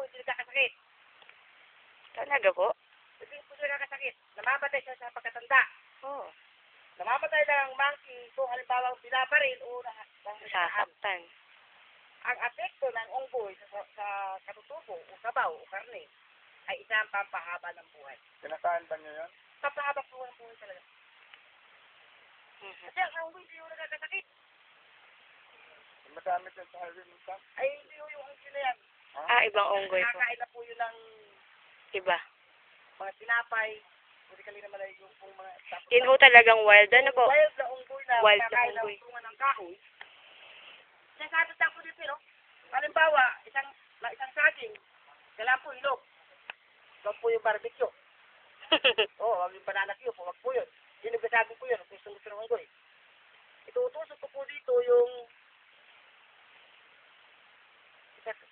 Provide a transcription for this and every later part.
hindi nagkakasakit. Talaga po? Hindi po siya nagkakasakit. Namamatay siya sa pagkatanda. Oo. Namamatay ng monkey kung halimbawa binabaril o Sasaktan. ang apekto ng unggoy sa katutubo o sabaw o karne ay isang pampahaba ng buhay. Sinasahan ba niyo yun? Pampahaba po ng buhay talaga. Kasi ang unggoy hindi yung nagkakasakit. Madami din sa highway minsan. Ay hindi yung unggoy na yan. Ibang unggoy po. Nakakain na po yun ng Iba. mga tinapay. Hindi kali naman ay yung pong mga Yun ho talagang wild. Ano po? wild na unggoy na Wild na kakain unggoy. ng tunga ng kahoy. Sinasabi lang po dito, no? Halimbawa, isang saging, kailangan po ilog. Huwag po yung barbecue. Wag yung banana cue po, wag po yun. Yun yung gasabi po yun, gusto ng unggoy. Itutusok ko po dito yung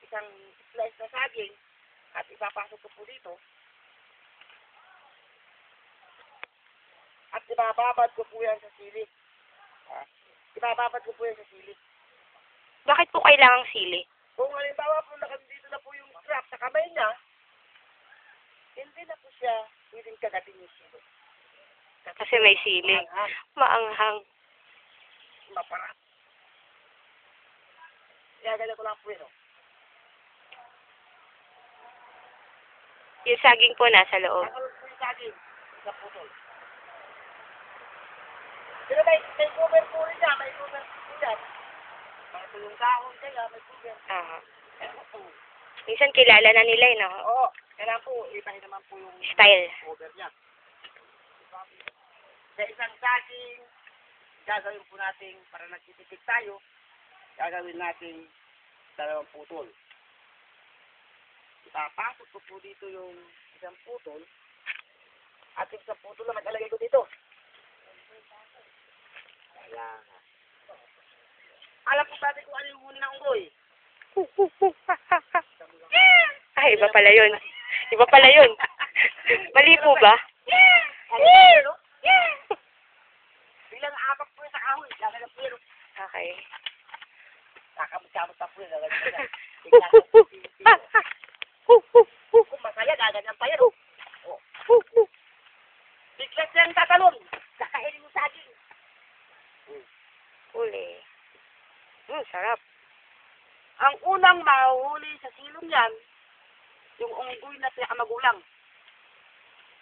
isang slice na saging at ipapasok ko po dito. At ibababad ko po yan sa sili. Ibababad ko po yan sa sili. Bakit po kailangang sili? Kung halimbawa po nakandito na po yung strap sa kamay niya, hindi na po siya pwedeng kagatin yung sili. Kasi may sili. Maanghang. Maparat. Kaya ganyan ko lang po yun. Oh. Yung saging po nasa loob. Nakalot po yung saging sa putol. Pero may cover po rin niya, may cover po yan. Mga tulong kahon kaya, may cover. Minsan kilala na nila no? Oo, kailangan po, ibahin naman po yung Style. cover niya. Sa isang saging, gagawin po natin, para nagtitipid tayo, gagawin natin 2 putol. Ipapasok ko po dito yung isang putol, at yung isang putol na mag-alagay ko dito. Ayan. Alam po dati kung ano yung huni ng unggoy. Iba pala yun. Iba pala yun. Mali po ba? Ano? Bilang apak po sa kahoy, gagawin po yun. Okay. Kakamot-kamot pa po yun. Hu. Kung masaya, gaganyan pa yun. Biglas yan tatalon. Kakainin mo saging. Uli. Sarap. Ang unang mahuhuli sa silong yan, yung unggoy na pinakamagulang.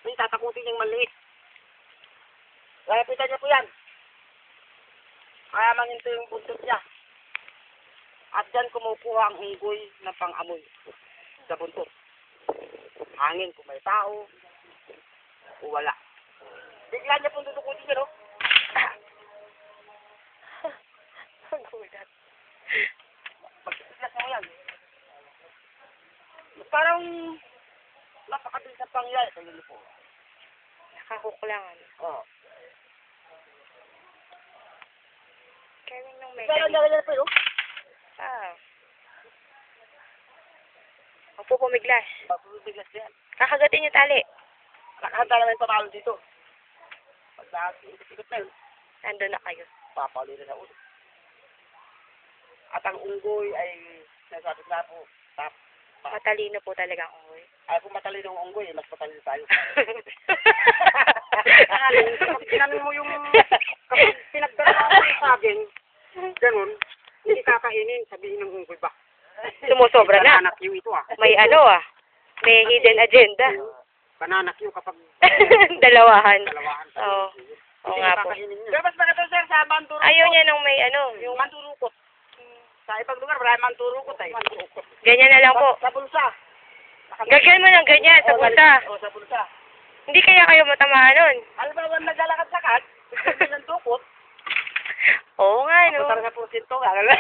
May tatakutin yung maliit. Lapitan niya po yan. Kaya manginto yung buntot niya. At dyan kumukuha ang unggoy ng pang-amoy sa buntot. Hangin kung may tao o wala. Bigla niya pong tutukutin niya, no? Gulat. Magsisiglas mo yan. Parang napakabilis na pangyayari sa inyo po. Nakahook lang. Oo. Kaya nung may Kaya lang po yun. Huwag po pumiglas. Pagpapiglas yan. Kakagatin yung tali. Nakahanda naman yung pamalo dito. Pag nakikot na yun, Nandun na kayo. papalo na ulo. At ang unggoy ay nasabi na po, Matalino po talaga ang unggoy. ay kung matalino ang unggoy, mas matalino tayo. Kapag tinamin mo yung kapag pinagdala mo yung saging, ganun, hindi kakainin, sabihin ng unggoy ba? Sumusobra na. Banana Q ito May may hidden agenda. Banana Q kapag Dalawahan. dalawahan sa Oo. Oo hindi nga po. kakainin niya. Pero mas maganda sir sa manturukot. Ayaw niya nung may Yung manturukot. Sa ibang lugar, marami manturukot ay. Ganyan na lang po. Sa bulsa. Gagyan mo ng ganyan sa bulsa. O sa bulsa. Hindi kaya kayo matamaan nun. Alam mo naman naglalakad-lakad, gusto ng tukot, Oo nga, no? putar sa pusit to, gagawin.